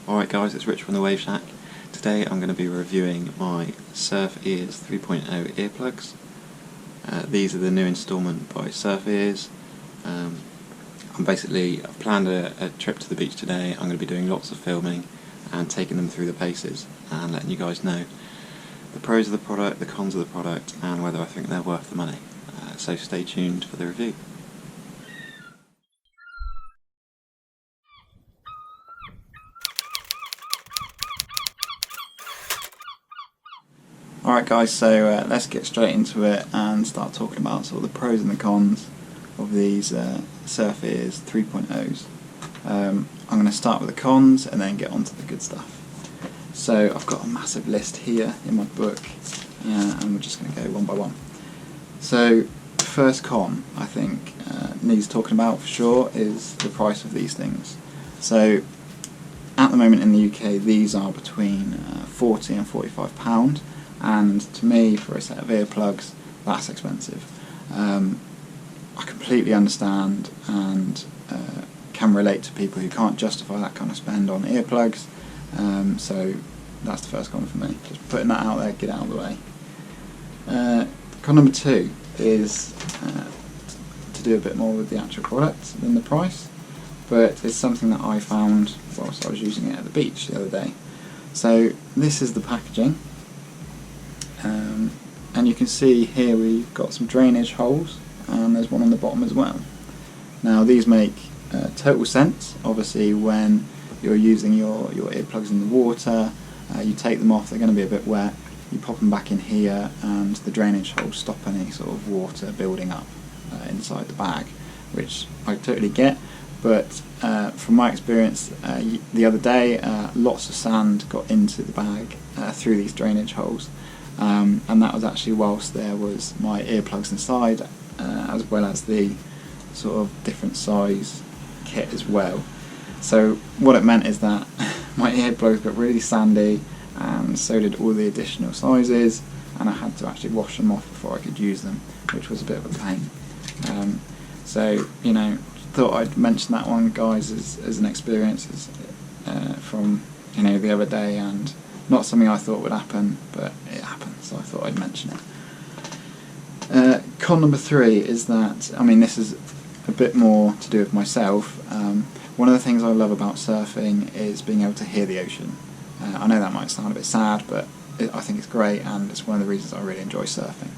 Alright guys, it's Rich from the Wave Shack. Today I'm going to be reviewing my SurfEars 3.0 earplugs. These are the new instalment by SurfEars. I've planned a trip to the beach today. I'm going to be doing lots of filming and taking them through the paces and letting you guys know the pros of the product, the cons of the product, and whether I think they're worth the money. So stay tuned for the review. Alright guys, so let's get straight into it and start talking about sort of the pros and the cons of these SurfEars 3.0s. I'm going to start with the cons and then get on to the good stuff. So I've got a massive list here in my book and we're just going to go one by one. So the first con I think needs talking about for sure is the price of these things. So at the moment in the UK these are between £40 and £45. And to me, for a set of earplugs, that's expensive. I completely understand and can relate to people who can't justify that kind of spend on earplugs. So that's the first con for me. Just putting that out there, get out of the way. Con number two is to do a bit more with the actual product than the price, but it's something that I found whilst I was using it at the beach the other day. So this is the packaging. And you can see here we've got some drainage holes and there's one on the bottom as well. Now these make total sense. Obviously when you're using your earplugs in the water, you take them off, they're going to be a bit wet, you pop them back in here and the drainage holes stop any sort of water building up inside the bag, which I totally get, but from my experience the other day lots of sand got into the bag through these drainage holes. And that was actually whilst there was my earplugs inside, as well as the sort of different size kit as well. So what it meant is that my earplugs got really sandy, and so did all the additional sizes, and I had to actually wash them off before I could use them, which was a bit of a pain. So you know, thought I'd mention that one, guys, as an experience from the other day, and not something I thought would happen, but it happened, so I thought I'd mention it. Con number three is that, this is a bit more to do with myself. One of the things I love about surfing is being able to hear the ocean. I know that might sound a bit sad, but I think it's great, and it's one of the reasons I really enjoy surfing.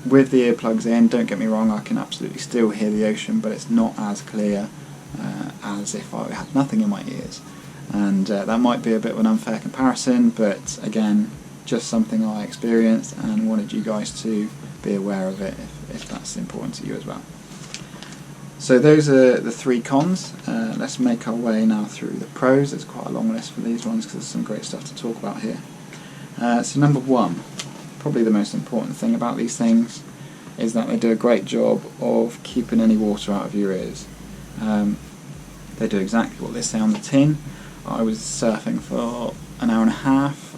With the earplugs in, don't get me wrong, I can absolutely still hear the ocean, but it's not as clear as if I had nothing in my ears. And that might be a bit of an unfair comparison, but again, just something I experienced and wanted you guys to be aware of it if that's important to you as well. So those are the three cons. Let's make our way now through the pros. There's quite a long list for these ones because there's some great stuff to talk about here. So number one, probably the most important thing about these things, is that they do a great job of keeping any water out of your ears. They do exactly what they say on the tin. I was surfing for an hour and a half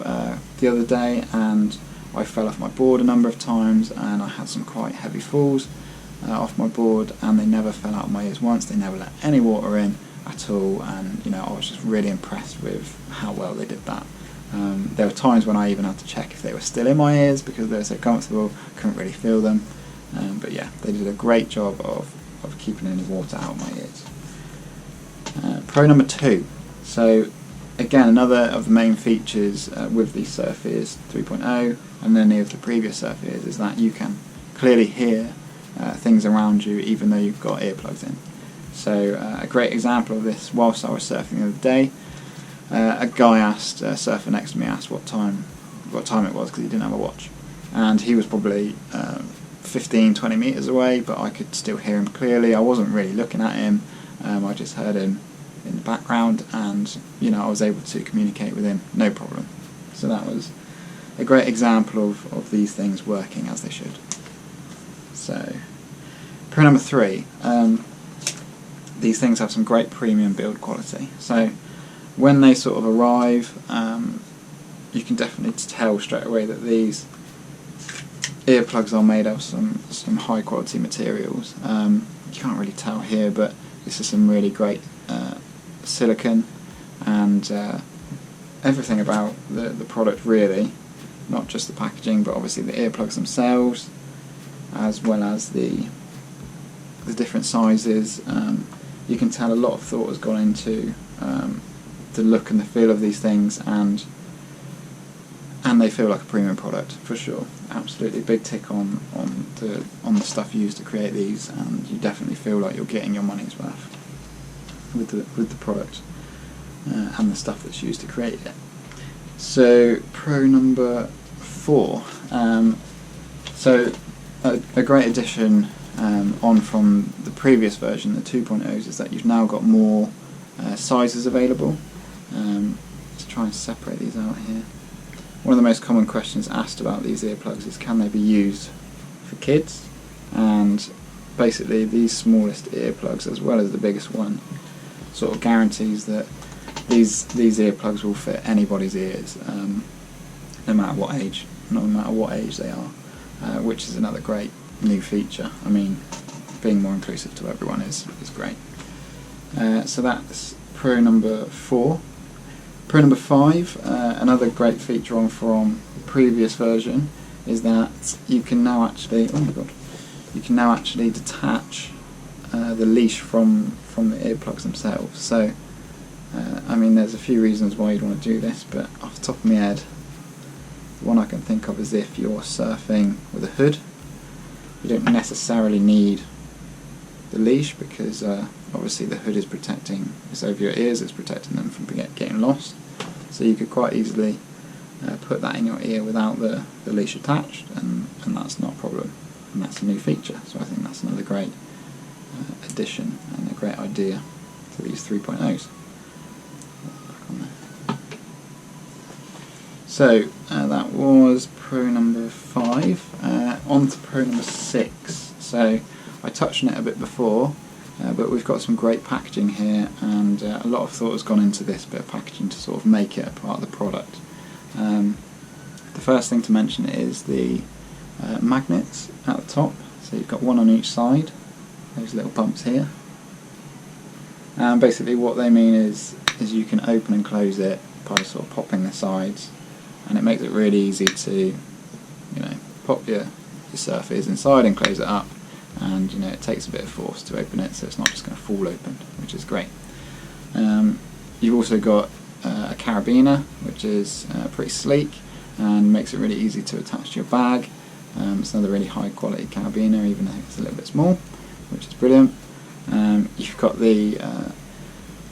the other day, and I fell off my board a number of times, and I had some quite heavy falls off my board, and they never fell out of my ears once. They never let any water in at all, and I was just really impressed with how well they did that. There were times when I even had to check if they were still in my ears because they were so comfortable, couldn't really feel them. But yeah, they did a great job of keeping any water out of my ears. Pro number two. So again, another of the main features with the SurfEars 3.0 and any of the previous SurfEars is that you can clearly hear things around you even though you've got earplugs in. So a great example of this, whilst I was surfing the other day, a guy asked, a surfer next to me asked what time it was because he didn't have a watch, and he was probably 15-20 metres away, but I could still hear him clearly. I wasn't really looking at him, I just heard him in the background, and I was able to communicate with him no problem. So that was a great example of these things working as they should. So pro number three, these things have some great premium build quality. So when they sort of arrive, you can definitely tell straight away that these earplugs are made of some high quality materials. You can't really tell here, but this is some really great silicone, and everything about the product really, not just the packaging but obviously the earplugs themselves, as well as the different sizes. You can tell a lot of thought has gone into the look and the feel of these things, and they feel like a premium product for sure. Absolutely, big tick on the stuff used to create these, and you definitely feel like you're getting your money's worth with the product and the stuff that's used to create it. So pro number 4. So a great addition on from the previous version, the 2.0s, is that you've now got more sizes available. Let's try and separate these out here. One of the most common questions asked about these earplugs is, can they be used for kids? And basically these smallest earplugs, as well as the biggest one, sort of guarantees that these earplugs will fit anybody's ears, no matter what age they are, which is another great new feature. I mean, being more inclusive to everyone is great. So that's pro number 4. Pro number 5, another great feature on from the previous version, is that you can now actually detach the leash from the earplugs themselves. So I mean, there's a few reasons why you'd want to do this, but off the top of my head, the one I can think of is if you're surfing with a hood. You don't necessarily need the leash, because obviously the hood is protecting, it's over your ears, it's protecting them from getting lost. So you could quite easily put that in your ear without the leash attached, and that's not a problem, and that's a new feature. So I think that's another great addition and a great idea to these 3.0s. So that was pro number 5. On to pro number 6. So I touched on it a bit before, but we've got some great packaging here, and a lot of thought has gone into this bit of packaging to sort of make it a part of the product. The first thing to mention is the magnets at the top. So you've got one on each side, those little bumps here. And basically what they mean is you can open and close it by sort of popping the sides, and it makes it really easy to, pop your SurfEars inside and close it up, and it takes a bit of force to open it, so it's not just going to fall open, which is great. You've also got a carabiner, which is pretty sleek and makes it really easy to attach to your bag. It's another really high quality carabiner, even though it's a little bit small, which is brilliant. You've got the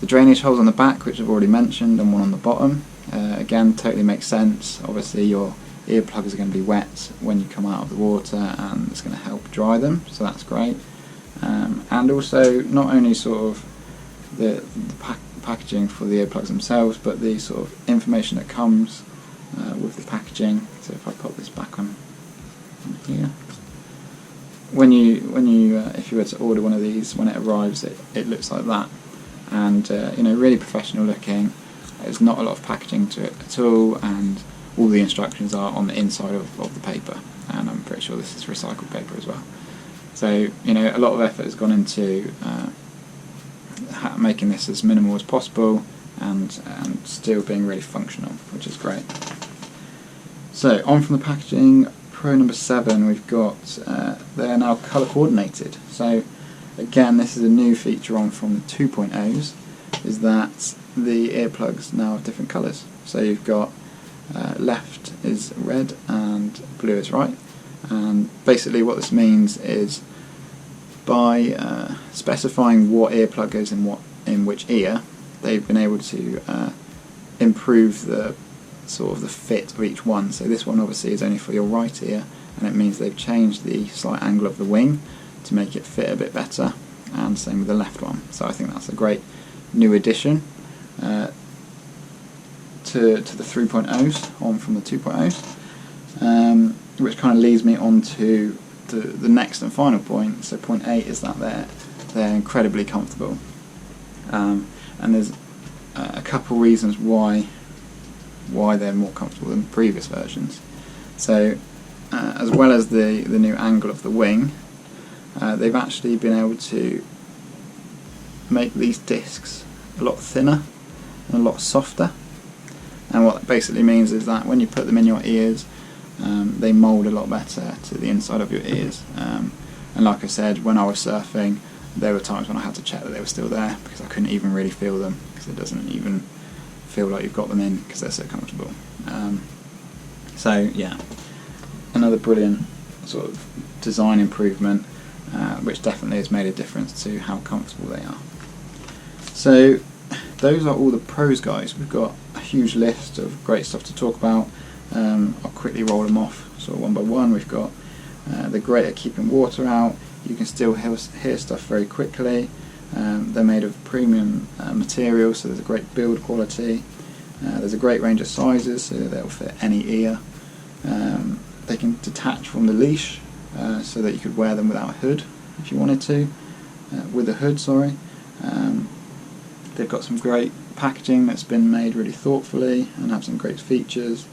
drainage holes on the back, which I've already mentioned, and one on the bottom. Again, totally makes sense. Obviously your earplugs are going to be wet when you come out of the water, and it's going to help dry them, so that's great. And also, not only sort of the packaging for the earplugs themselves, but the sort of information that comes with the packaging. So if I pop this back on here, when you if you were to order one of these, when it arrives, it looks like that, and really professional looking. There's not a lot of packaging to it at all, and all the instructions are on the inside of the paper, and I'm pretty sure this is recycled paper as well. So a lot of effort has gone into making this as minimal as possible, and still being really functional, which is great. So on from the packaging, pro number 7, we've got they're now colour coordinated. So again, this is a new feature on from the 2.0s, is that the earplugs now have different colours. So you've got left is red and blue is right, and basically what this means is by specifying what earplug goes in which ear, they've been able to improve the sort of the fit of each one. So this one obviously is only for your right ear, and it means they've changed the slight angle of the wing to make it fit a bit better, and same with the left one. So I think that's a great new addition to the 3.0s on from the 2.0s, which kind of leads me on to the next and final point. So point 8 is that they're incredibly comfortable, and there's a couple reasons why they're more comfortable than previous versions. So as well as the new angle of the wing, they've actually been able to make these discs a lot thinner and a lot softer, and what that basically means is that when you put them in your ears, they mould a lot better to the inside of your ears. And like I said, when I was surfing, there were times when I had to check that they were still there, because I couldn't even really feel them, because it doesn't even feel like you've got them in because they're so comfortable. So yeah, another brilliant sort of design improvement, which definitely has made a difference to how comfortable they are. So those are all the pros, guys. We've got a huge list of great stuff to talk about. I'll quickly roll them off sort of one by one. We've got they're great at keeping water out. You can still hear stuff very quickly. They're made of premium material, so there's a great build quality. There's a great range of sizes, so they'll fit any ear. They can detach from the leash, so that you could wear them without a hood if you wanted to. With a hood, sorry. They've got some great packaging that's been made really thoughtfully and have some great features.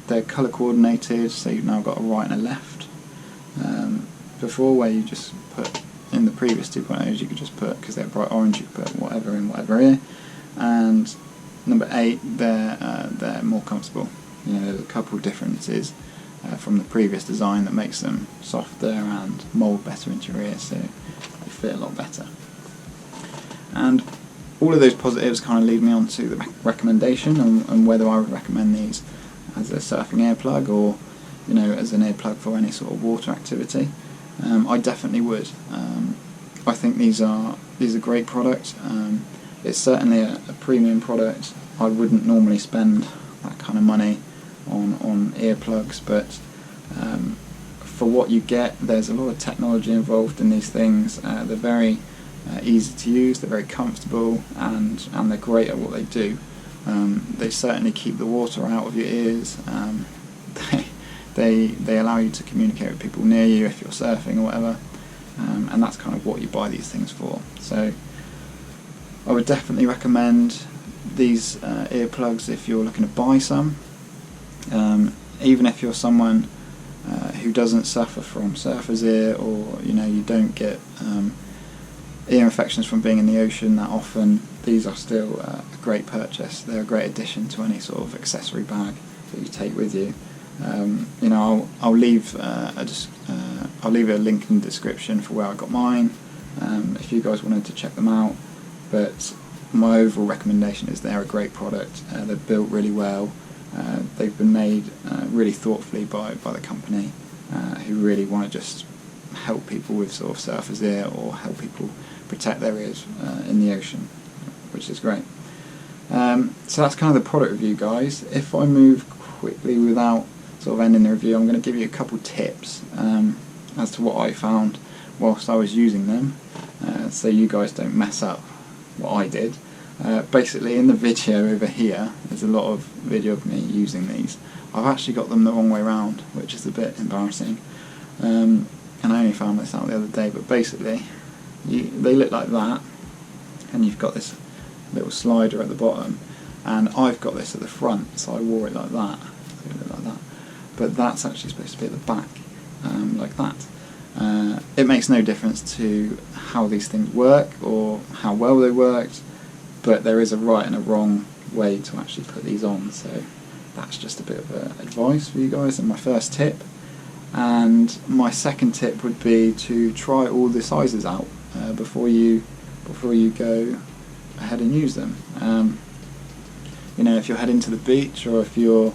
They're colour coordinated, so you've now got a right and a left. Before, where you just put, in the previous 2.0s, you could just put, because they're bright orange, you could put whatever in whatever ear. And number 8, they're more comfortable. You know, there's a couple of differences from the previous design that makes them softer and mould better into your ear, so they fit a lot better. And all of those positives kind of lead me on to the recommendation and whether I would recommend these as a surfing earplug, or you know, as an earplug for any sort of water activity. I definitely would. I think these are great products. It's certainly a premium product. I wouldn't normally spend that kind of money on earplugs, but for what you get, there's a lot of technology involved in these things. They're very easy to use, they're very comfortable, and they're great at what they do. They certainly keep the water out of your ears. They allow you to communicate with people near you if you're surfing or whatever, and that's kind of what you buy these things for. So I would definitely recommend these earplugs if you're looking to buy some. Even if you're someone who doesn't suffer from surfer's ear, or you know, you don't get ear infections from being in the ocean that often, these are still a great purchase. They're a great addition to any sort of accessory bag that you take with you. You know, I'll leave a link in the description for where I got mine, if you guys wanted to check them out. But my overall recommendation is they're a great product. They're built really well. They've been made really thoughtfully by the company, who really want to just help people with sort of surfer's ear, or help people protect their ears in the ocean, which is great. So that's kind of the product review, guys. If I move quickly without sort of ending the review, I'm going to give you a couple tips as to what I found whilst I was using them, so you guys don't mess up what I did. Basically, in the video over here, there's a lot of video of me using these. I've actually got them the wrong way around, which is a bit embarrassing, and I only found this out the other day. But basically, they look like that, and you've got this little slider at the bottom, and I've got this at the front, so I wore it like that. So it looked like that. But that's actually supposed to be at the back, like that. It makes no difference to how these things work or how well they worked, but there is a right and a wrong way to actually put these on, so that's just a bit of advice for you guys, and my first tip. And my second tip would be to try all the sizes out before you go ahead and use them. You know, if you're heading to the beach, or if you're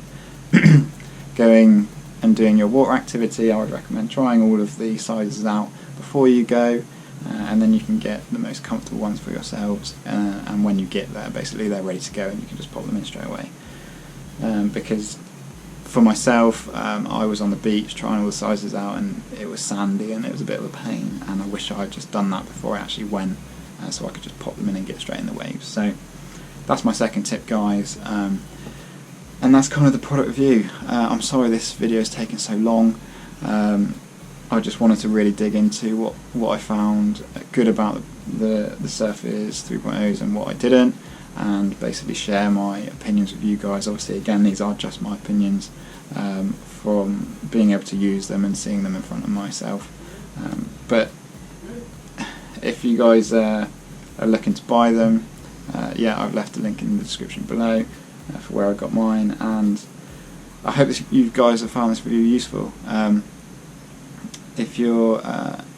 going and doing your water activity, I would recommend trying all of the sizes out before you go, and then you can get the most comfortable ones for yourselves, and when you get there, basically they're ready to go and you can just pop them in straight away. Because for myself, I was on the beach trying all the sizes out, and it was sandy and it was a bit of a pain, and I wish I had just done that before I actually went, so I could just pop them in and get straight in the waves. So that's my second tip, guys, and that's kind of the product review. I'm sorry this video is taking so long. I just wanted to really dig into what I found good about the SurfEars 3.0s and what I didn't, and basically share my opinions with you guys. Obviously, again, these are just my opinions from being able to use them and seeing them in front of myself. But if you guys are looking to buy them, yeah, I've left a link in the description below for where I got mine, and I hope you guys have found this video useful. If you're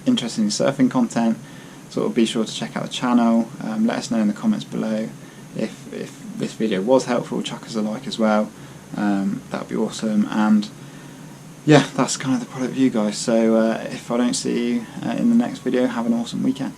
interested in surfing content, sort of be sure to check out the channel. Let us know in the comments below if this video was helpful. Chuck us a like as well. That would be awesome. And yeah, that's kind of the product view, guys. So if I don't see you in the next video, have an awesome weekend.